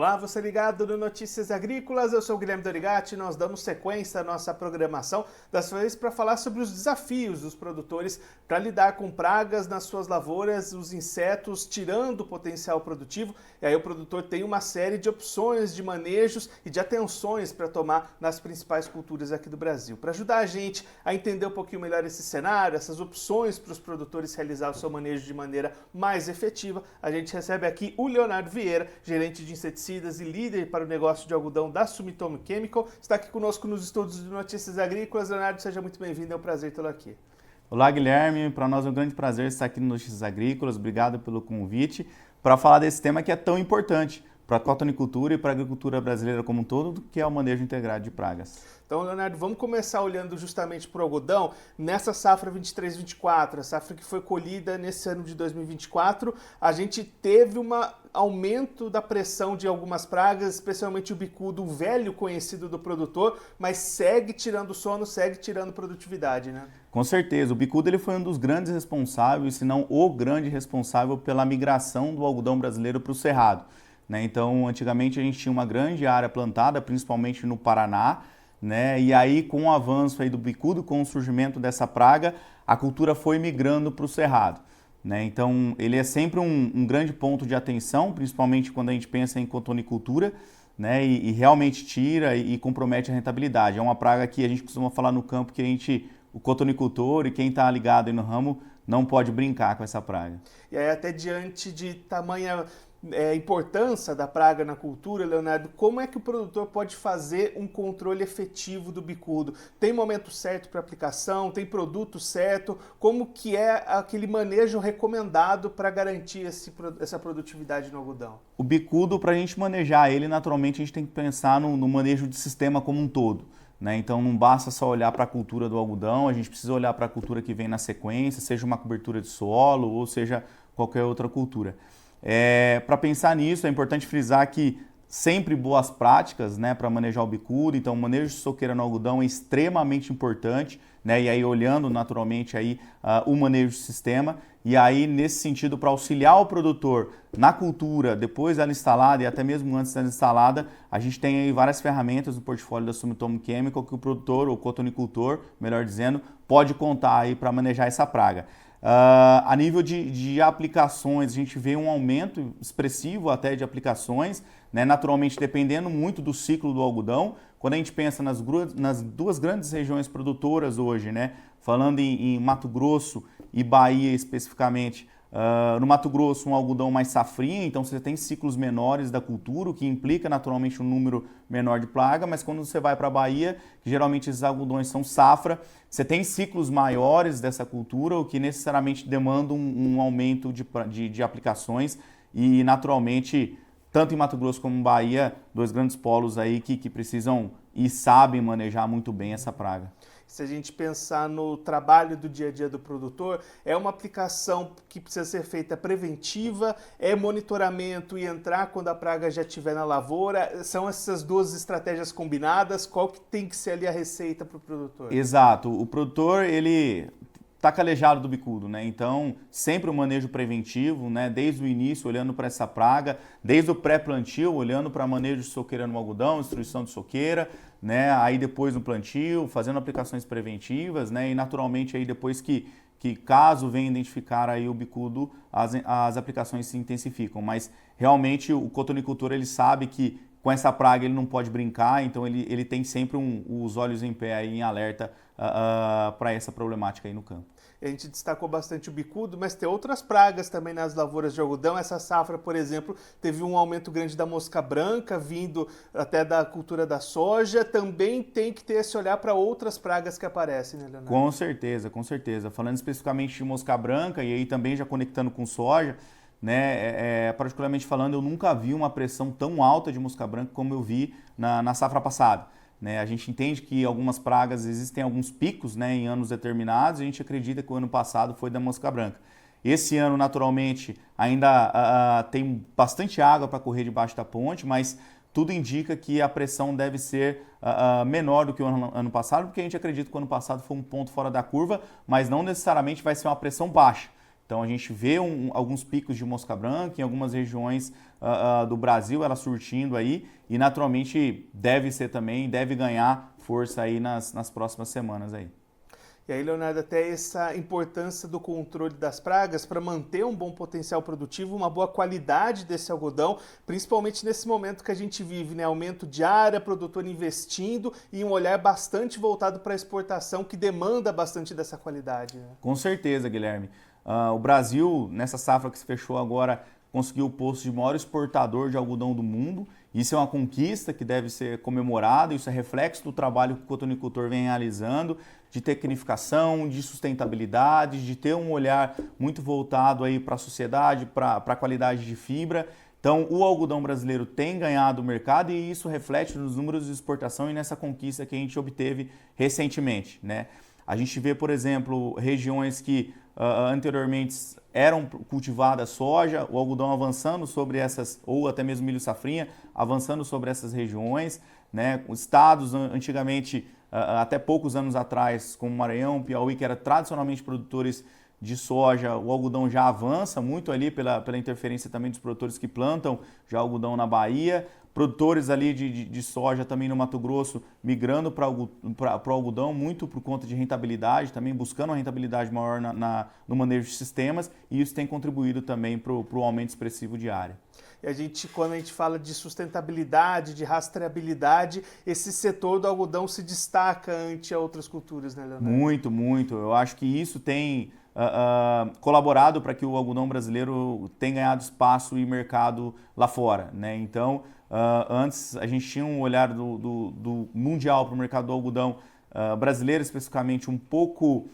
Olá, você ligado no Notícias Agrícolas, eu sou o Guilherme Dorigatti, nós damos sequência à nossa programação, dessa vez para falar sobre os desafios dos produtores para lidar com pragas nas suas lavouras, os insetos tirando o potencial produtivo, e aí o produtor tem uma série de opções de manejos e de atenções para tomar nas principais culturas aqui do Brasil. Para ajudar a gente a entender um pouquinho melhor esse cenário, essas opções para os produtores realizar o seu manejo de maneira mais efetiva, a gente recebe aqui o Leonardo Vieira, gerente de inseticidas e líder para o negócio de algodão da Sumitomo Chemical, está aqui conosco nos estúdios de Notícias Agrícolas. Leonardo, seja muito bem-vindo, é um prazer tê-lo aqui. Olá, Guilherme, para nós é um grande prazer estar aqui no Notícias Agrícolas, obrigado pelo convite, para falar desse tema que é tão importante para a cotonicultura e para a agricultura brasileira como um todo, que é o manejo integrado de pragas. Então, Leonardo, vamos começar olhando justamente para o algodão. Nessa safra 23-24, a safra que foi colhida nesse ano de 2024, a gente teve um aumento da pressão de algumas pragas, especialmente o bicudo, o velho conhecido do produtor, mas segue tirando sono, segue tirando produtividade, né? Com certeza, o bicudo ele foi um dos grandes responsáveis, se não o grande responsável pela migração do algodão brasileiro para o cerrado. Então, antigamente a gente tinha uma grande área plantada, principalmente no Paraná, e aí com o avanço aí do bicudo, com o surgimento dessa praga, a cultura foi migrando para o cerrado. Então, ele é sempre um grande ponto de atenção, principalmente quando a gente pensa em cotonicultura, e realmente tira e compromete a rentabilidade. É uma praga que a gente costuma falar no campo que o cotonicultor e quem está ligado aí no ramo não pode brincar com essa praga. E aí, até diante de tamanha importância da praga na cultura, Leonardo, como é que o produtor pode fazer um controle efetivo do bicudo? Tem momento certo para aplicação? Tem produto certo? Como que é aquele manejo recomendado para garantir essa produtividade no algodão? O bicudo, para a gente manejar ele, naturalmente a gente tem que pensar no manejo de sistema como um todo. Então não basta só olhar para a cultura do algodão, a gente precisa olhar para a cultura que vem na sequência, seja uma cobertura de solo ou seja qualquer outra cultura. Para pensar nisso, é importante frisar que sempre boas práticas para manejar o bicudo, então o manejo de soqueira no algodão é extremamente importante, e aí olhando naturalmente aí, o manejo de sistema, e aí nesse sentido para auxiliar o produtor na cultura, depois dela instalada e até mesmo antes dela instalada, a gente tem aí várias ferramentas no portfólio da Sumitomo Chemical que o produtor, ou cotonicultor, melhor dizendo, pode contar aí para manejar essa praga. A nível de aplicações, a gente vê um aumento expressivo até de aplicações, naturalmente dependendo muito do ciclo do algodão. Quando a gente pensa nas duas grandes regiões produtoras hoje, falando em Mato Grosso e Bahia especificamente, no Mato Grosso um algodão mais safrinha, então você tem ciclos menores da cultura, o que implica naturalmente um número menor de praga, mas quando você vai para a Bahia, que geralmente esses algodões são safra, você tem ciclos maiores dessa cultura, o que necessariamente demanda um aumento de aplicações e naturalmente, tanto em Mato Grosso como em Bahia, dois grandes polos aí que precisam e sabem manejar muito bem essa praga. Se a gente pensar no trabalho do dia a dia do produtor, é uma aplicação que precisa ser feita preventiva, é monitoramento e entrar quando a praga já estiver na lavoura, são essas duas estratégias combinadas, qual que tem que ser ali a receita para o produtor? Exato, o produtor ele está calejado do bicudo, então sempre o manejo preventivo, desde o início olhando para essa praga, desde o pré-plantio olhando para manejo de soqueira no algodão, destruição de soqueira, aí depois no plantio, fazendo aplicações preventivas, e naturalmente aí depois que caso venha identificar aí o bicudo, as aplicações se intensificam, mas realmente o cotonicultor ele sabe que com essa praga ele não pode brincar, então ele tem sempre os olhos em pé aí, em alerta para essa problemática aí no campo. A gente destacou bastante o bicudo, mas tem outras pragas também nas lavouras de algodão. Essa safra, por exemplo, teve um aumento grande da mosca branca, vindo até da cultura da soja. Também tem que ter esse olhar para outras pragas que aparecem, né, Leonardo? Com certeza, com certeza. Falando especificamente de mosca branca e aí também já conectando com soja, particularmente falando, eu nunca vi uma pressão tão alta de mosca branca como eu vi na safra passada. A gente entende que algumas pragas existem alguns picos em anos determinados, e a gente acredita que o ano passado foi da mosca branca. Esse ano, naturalmente, ainda tem bastante água para correr debaixo da ponte, mas tudo indica que a pressão deve ser menor do que o ano passado, porque a gente acredita que o ano passado foi um ponto fora da curva, mas não necessariamente vai ser uma pressão baixa. Então a gente vê alguns picos de mosca branca em algumas regiões do Brasil, ela surtindo aí, e naturalmente deve ganhar força aí nas próximas semanas aí. E aí, Leonardo, até essa importância do controle das pragas para manter um bom potencial produtivo, uma boa qualidade desse algodão, principalmente nesse momento que a gente vive, né? Aumento de área, produtor investindo e um olhar bastante voltado para a exportação, que demanda bastante dessa qualidade. Né? Com certeza, Guilherme. O Brasil, nessa safra que se fechou agora, conseguiu o posto de maior exportador de algodão do mundo. Isso é uma conquista que deve ser comemorada, isso é reflexo do trabalho que o cotonicultor vem realizando, de tecnificação, de sustentabilidade, de ter um olhar muito voltado aí para a sociedade, para a qualidade de fibra. Então, o algodão brasileiro tem ganhado o mercado e isso reflete nos números de exportação e nessa conquista que a gente obteve recentemente, né? A gente vê, por exemplo, regiões que anteriormente eram cultivadas soja, o algodão avançando sobre essas, ou até mesmo milho safrinha, avançando sobre essas regiões, né? Estados antigamente, até poucos anos atrás, como Maranhão, Piauí, que eram tradicionalmente produtores de soja, o algodão já avança muito ali pela interferência também dos produtores que plantam já algodão na Bahia. Produtores ali de soja também no Mato Grosso migrando para o algodão, muito por conta de rentabilidade, também buscando uma rentabilidade maior no manejo de sistemas, e isso tem contribuído também para o aumento expressivo de área. E quando a gente fala de sustentabilidade, de rastreabilidade, esse setor do algodão se destaca ante outras culturas, né, Leonardo? Muito, muito. Eu acho que isso tem colaborado para que o algodão brasileiro tenha ganhado espaço e mercado lá fora, né? Então, antes a gente tinha um olhar do mundial para o mercado do algodão brasileiro, especificamente um pouco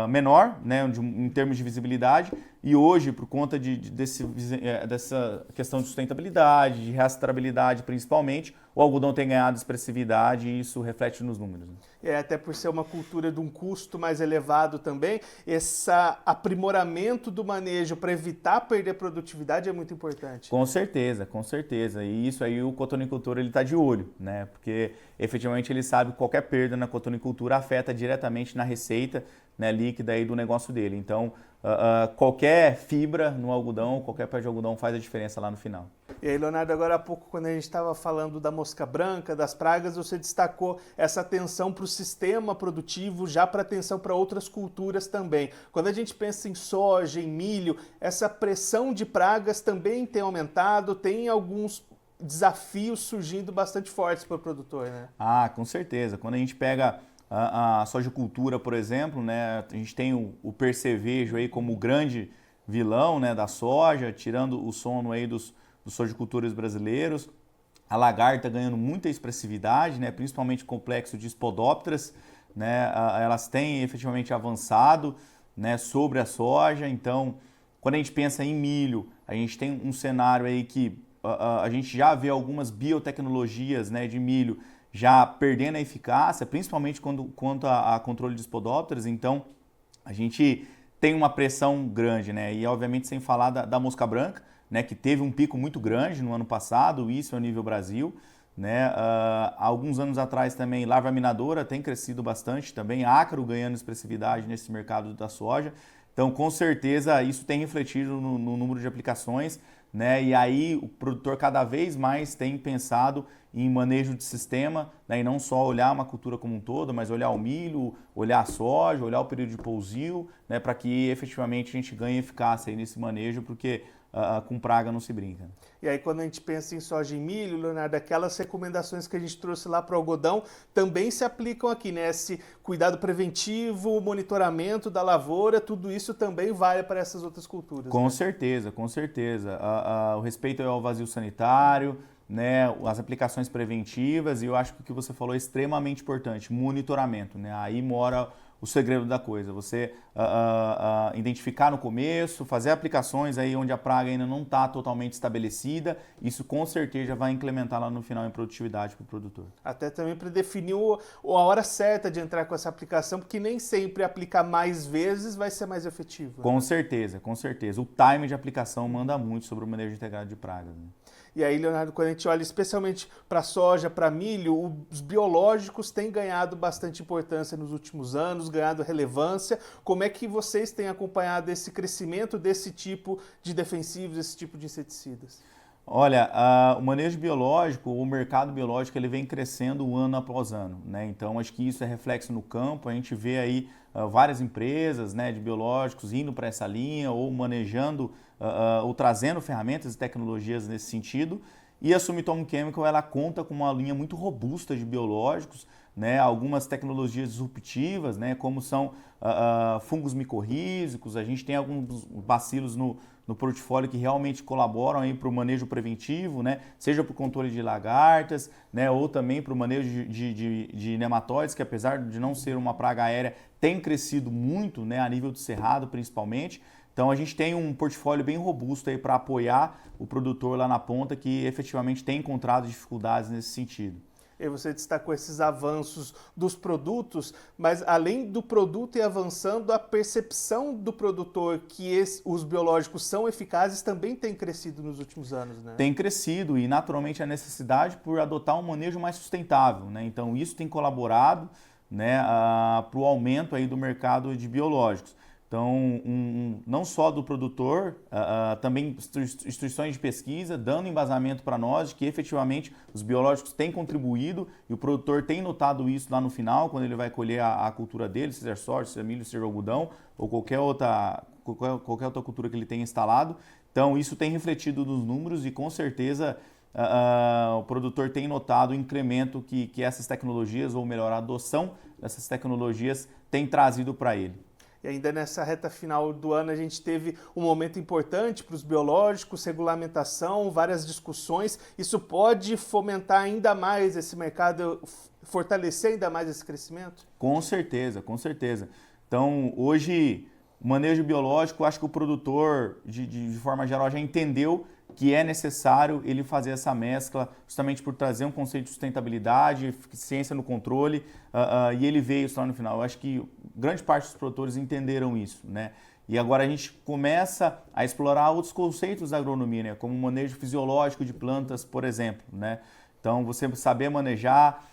menor, né, em termos de visibilidade, e hoje, por conta dessa questão de sustentabilidade, de rastreabilidade principalmente, o algodão tem ganhado expressividade e isso reflete nos números. Né? Até por ser uma cultura de um custo mais elevado também, esse aprimoramento do manejo para evitar perder produtividade é muito importante. Com certeza, com certeza. E isso aí o cotonicultor está de olho, né? Porque efetivamente ele sabe que qualquer perda na cotonicultura afeta diretamente na receita, né, líquida aí do negócio dele. Então, qualquer fibra no algodão, qualquer pé de algodão faz a diferença lá no final. E aí, Leonardo, agora há pouco, quando a gente estava falando da mosca branca, das pragas, você destacou essa atenção para o sistema produtivo, já para atenção para outras culturas também. Quando a gente pensa em soja, em milho, essa pressão de pragas também tem aumentado, tem alguns desafios surgindo bastante fortes para o produtor, né? Com certeza. Quando a gente pega a sojicultura, por exemplo, né, a gente tem o percevejo aí como o grande vilão, né, da soja, tirando o sono aí dos sojicultores brasileiros. A lagarta ganhando muita expressividade, né, principalmente o complexo de Spodopteras, né, elas têm efetivamente avançado, né, sobre a soja. Então, quando a gente pensa em milho, a gente tem um cenário aí que a gente já vê algumas biotecnologias, né, de milho já perdendo a eficácia, principalmente quanto a controle de Spodopteras. Então, a gente tem uma pressão grande, né? E, obviamente, sem falar da mosca branca, né? Que teve um pico muito grande no ano passado, isso a nível Brasil, né? Há alguns anos atrás também, larva minadora tem crescido bastante também, ácaro ganhando expressividade nesse mercado da soja. Então, com certeza, isso tem refletido no número de aplicações, né? E aí o produtor cada vez mais tem pensado em manejo de sistema, né? E não só olhar uma cultura como um todo, mas olhar o milho, olhar a soja, olhar o período de pousio, né? Para que efetivamente a gente ganhe eficácia aí nesse manejo, porque com praga não se brinca. E aí, quando a gente pensa em soja e milho, Leonardo, aquelas recomendações que a gente trouxe lá para o algodão também se aplicam aqui, né? Esse cuidado preventivo, o monitoramento da lavoura, tudo isso também vale para essas outras culturas. Com né? certeza, com certeza. O respeito ao vazio sanitário, né? As aplicações preventivas, e eu acho que o que você falou é extremamente importante, monitoramento, né? Aí mora o segredo da coisa, você identificar no começo, fazer aplicações aí onde a praga ainda não está totalmente estabelecida, isso com certeza vai incrementar lá no final em produtividade para o produtor. Até também para definir a hora certa de entrar com essa aplicação, porque nem sempre aplicar mais vezes vai ser mais efetivo. Com certeza, com certeza. O time de aplicação manda muito sobre o manejo integrado de pragas. Né? E aí, Leonardo, quando a gente olha especialmente para soja, para milho, os biológicos têm ganhado bastante importância nos últimos anos, ganhado relevância. Como é que vocês têm acompanhado esse crescimento desse tipo de defensivos, esse tipo de inseticidas? Olha, o manejo biológico, o mercado biológico, ele vem crescendo ano após ano, né? Então, acho que isso é reflexo no campo. A gente vê aí várias empresas, né, de biológicos indo para essa linha ou manejando ou trazendo ferramentas e tecnologias nesse sentido. E a Sumitomo Chemical, ela conta com uma linha muito robusta de biológicos, né? Algumas tecnologias disruptivas, né, como são fungos micorrízicos. A gente tem alguns bacilos no portfólio que realmente colaboram para o manejo preventivo, né? Seja para o controle de lagartas, né? Ou também para o manejo de nematóides, que apesar de não ser uma praga aérea, tem crescido muito, né? A nível do cerrado principalmente. Então a gente tem um portfólio bem robusto para apoiar o produtor lá na ponta que efetivamente tem encontrado dificuldades nesse sentido. E você destacou esses avanços dos produtos, mas além do produto ir avançando, a percepção do produtor que os biológicos são eficazes também tem crescido nos últimos anos, né? Tem crescido e naturalmente a necessidade por adotar um manejo mais sustentável, né? Então isso tem colaborado, né, para o aumento aí do mercado de biológicos. Então, não só do produtor, também instituições de pesquisa dando embasamento para nós de que efetivamente os biológicos têm contribuído e o produtor tem notado isso lá no final, quando ele vai colher a cultura dele, seja soja, seja milho, seja algodão ou qualquer outra cultura que ele tenha instalado. Então, isso tem refletido nos números e com certeza o produtor tem notado o incremento que essas tecnologias, ou melhor, a adoção dessas tecnologias tem trazido para ele. E ainda nessa reta final do ano a gente teve um momento importante para os biológicos, regulamentação, várias discussões. Isso pode fomentar ainda mais esse mercado, fortalecer ainda mais esse crescimento? Com certeza, com certeza. Então, hoje, o manejo biológico, acho que o produtor, de forma geral, já entendeu que é necessário ele fazer essa mescla justamente por trazer um conceito de sustentabilidade, eficiência no controle, e ele veio isso lá no final. Eu acho que grande parte dos produtores entenderam isso, né? E agora a gente começa a explorar outros conceitos da agronomia, né? Como o manejo fisiológico de plantas, por exemplo, né? Então, você saber manejar,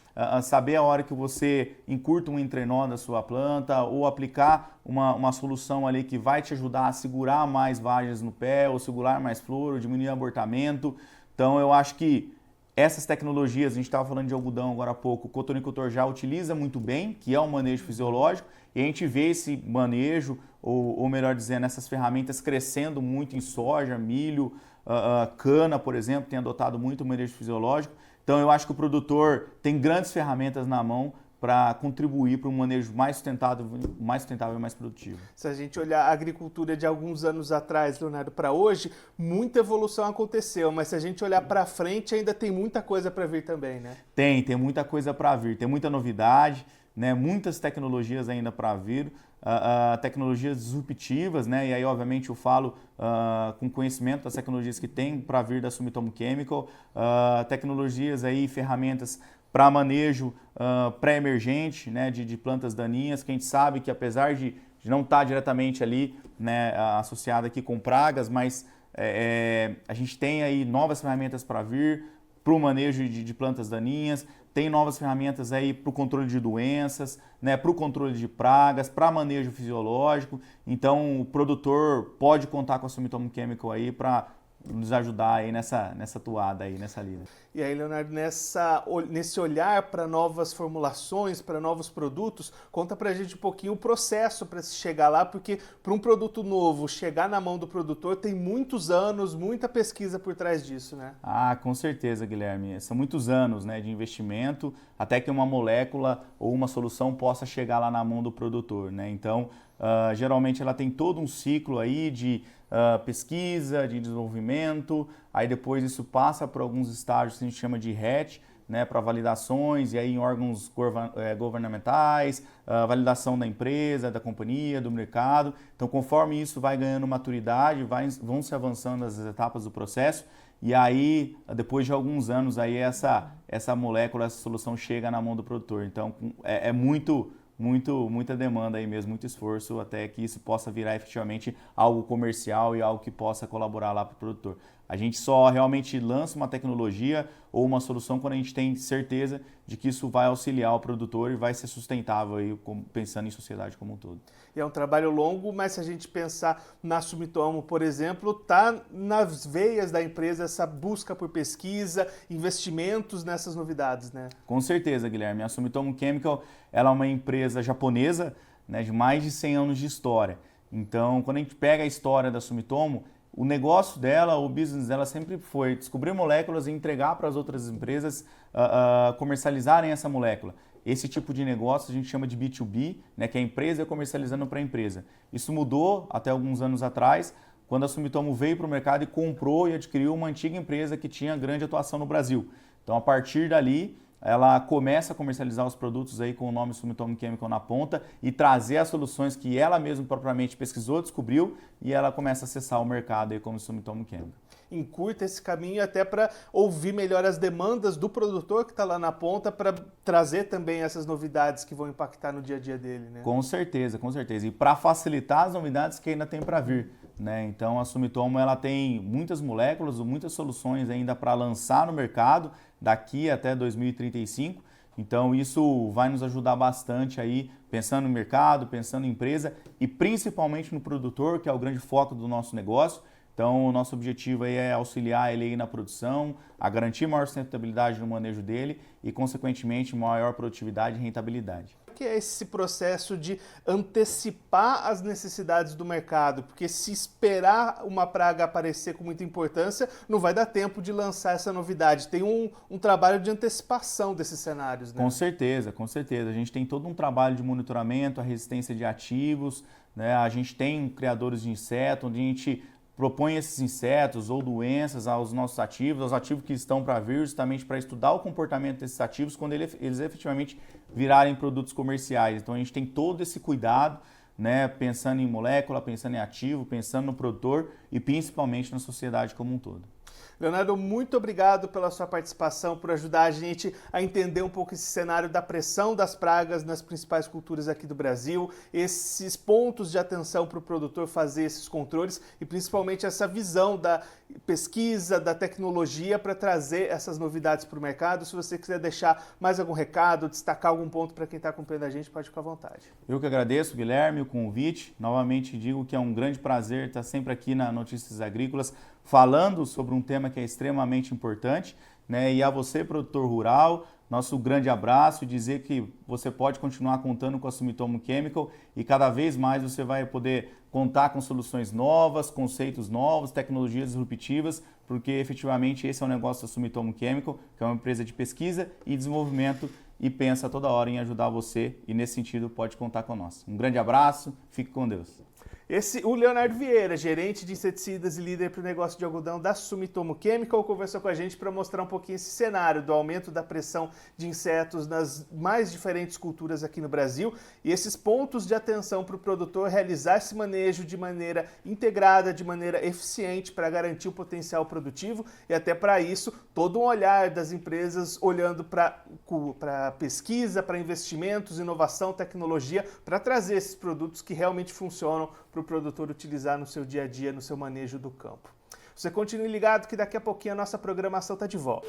saber a hora que você encurta um entrenó da sua planta ou aplicar uma solução ali que vai te ajudar a segurar mais vagens no pé ou segurar mais flor ou diminuir o abortamento. Então eu acho que essas tecnologias, a gente estava falando de algodão agora há pouco, o cotonicultor já utiliza muito bem, que é um manejo fisiológico, e a gente vê esse manejo, ou melhor dizendo, essas ferramentas crescendo muito em soja, milho, cana, por exemplo, tem adotado muito o manejo fisiológico. Então eu acho que o produtor tem grandes ferramentas na mão para contribuir para um manejo mais sustentável e mais produtivo. Se a gente olhar a agricultura de alguns anos atrás, Leonardo, para hoje, muita evolução aconteceu, mas se a gente olhar para frente, ainda tem muita coisa para vir também, né? Tem muita coisa para vir, tem muita novidade, né? Muitas tecnologias ainda para vir, tecnologias disruptivas, né? E aí, obviamente, eu falo com conhecimento das tecnologias que tem para vir da Sumitomo Chemical, tecnologias aí, ferramentas para manejo pré-emergente, né, de plantas daninhas, que a gente sabe que apesar de não estar diretamente ali, né, associada aqui com pragas, mas a gente tem aí novas ferramentas para vir para o manejo de plantas daninhas, tem novas ferramentas aí para o controle de doenças, né, para o controle de pragas, para manejo fisiológico. Então o produtor pode contar com a Sumitomo Chemical aí para nos ajudar aí nessa toada aí, nessa lida. E aí, Leonardo, nesse olhar para novas formulações, para novos produtos, conta pra gente um pouquinho o processo para se chegar lá, porque para um produto novo chegar na mão do produtor tem muitos anos, muita pesquisa por trás disso, né? Ah, com certeza, Guilherme. São muitos anos, né, de investimento até que uma molécula ou uma solução possa chegar lá na mão do produtor, né? Então, geralmente ela tem todo um ciclo aí de pesquisa, de desenvolvimento, aí depois isso passa por alguns estágios que a gente chama de RET, né, para validações, e aí em órgãos governamentais, validação da empresa, da companhia, do mercado. Então, conforme isso vai ganhando maturidade, vão se avançando as etapas do processo, e aí, depois de alguns anos, aí essa molécula, essa solução chega na mão do produtor. Então, é muita demanda aí mesmo, muito esforço até que isso possa virar efetivamente algo comercial e algo que possa colaborar lá para o produtor. A gente só realmente lança uma tecnologia ou uma solução quando a gente tem certeza de que isso vai auxiliar o produtor e vai ser sustentável aí, pensando em sociedade como um todo. E é um trabalho longo, mas se a gente pensar na Sumitomo, por exemplo, está nas veias da empresa essa busca por pesquisa, investimentos nessas novidades, né? Com certeza, Guilherme. A Sumitomo Chemical ela é uma empresa japonesa, né, de mais de 100 anos de história. Então, quando a gente pega a história da Sumitomo, o negócio dela, o business dela sempre foi descobrir moléculas e entregar para as outras empresas comercializarem essa molécula. Esse tipo de negócio a gente chama de B2B, né, que é a empresa comercializando para a empresa. Isso mudou até alguns anos atrás, quando a Sumitomo veio para o mercado e comprou e adquiriu uma antiga empresa que tinha grande atuação no Brasil. Então, a partir dali, ela começa a comercializar os produtos aí com o nome Sumitomo Chemical na ponta e trazer as soluções que ela mesma propriamente pesquisou, descobriu e ela começa a acessar o mercado aí como Sumitomo Chemical. Encurta esse caminho até para ouvir melhor as demandas do produtor que está lá na ponta para trazer também essas novidades que vão impactar no dia a dia dele, né? Com certeza, com certeza. E para facilitar as novidades que ainda tem para vir, né? Então a Sumitomo ela tem muitas moléculas, muitas soluções ainda para lançar no mercado daqui até 2035. Então isso vai nos ajudar bastante aí, pensando no mercado, pensando em empresa e principalmente no produtor, que é o grande foco do nosso negócio. Então, o nosso objetivo aí é auxiliar ele aí na produção, a garantir maior sustentabilidade no manejo dele e, consequentemente, maior produtividade e rentabilidade. O que é esse processo de antecipar as necessidades do mercado? Porque se esperar uma praga aparecer com muita importância, não vai dar tempo de lançar essa novidade. Tem um trabalho de antecipação desses cenários, né? Com certeza, com certeza. A gente tem todo um trabalho de monitoramento, a resistência de ativos, né? A gente tem criadores de insetos, onde a gente propõe esses insetos ou doenças aos nossos ativos, aos ativos que estão para vir, justamente para estudar o comportamento desses ativos quando eles efetivamente virarem produtos comerciais. Então a gente tem todo esse cuidado, né, pensando em molécula, pensando em ativo, pensando no produtor e principalmente na sociedade como um todo. Leonardo, muito obrigado pela sua participação, por ajudar a gente a entender um pouco esse cenário da pressão das pragas nas principais culturas aqui do Brasil, esses pontos de atenção para o produtor fazer esses controles e principalmente essa visão da pesquisa, da tecnologia para trazer essas novidades para o mercado. Se você quiser deixar mais algum recado, destacar algum ponto para quem está acompanhando a gente, pode ficar à vontade. Eu que agradeço, Guilherme, o convite. Novamente digo que é um grande prazer estar sempre aqui na Notícias Agrícolas, falando sobre um tema que é extremamente importante, né? E a você, produtor rural, nosso grande abraço e dizer que você pode continuar contando com a Sumitomo Chemical e cada vez mais você vai poder contar com soluções novas, conceitos novos, tecnologias disruptivas, porque efetivamente esse é o negócio da Sumitomo Chemical, que é uma empresa de pesquisa e desenvolvimento e pensa toda hora em ajudar você e nesse sentido pode contar com nós. Um grande abraço, fique com Deus. O Leonardo Vieira, gerente de inseticidas e líder para o negócio de algodão da Sumitomo Chemical, conversou com a gente para mostrar um pouquinho esse cenário do aumento da pressão de insetos nas mais diferentes culturas aqui no Brasil e esses pontos de atenção para o produtor realizar esse manejo de maneira integrada, de maneira eficiente para garantir o potencial produtivo e até para isso todo um olhar das empresas olhando para pesquisa, para investimentos, inovação, tecnologia, para trazer esses produtos que realmente funcionam para o produtor utilizar no seu dia a dia, no seu manejo do campo. Você continue ligado que daqui a pouquinho a nossa programação está de volta.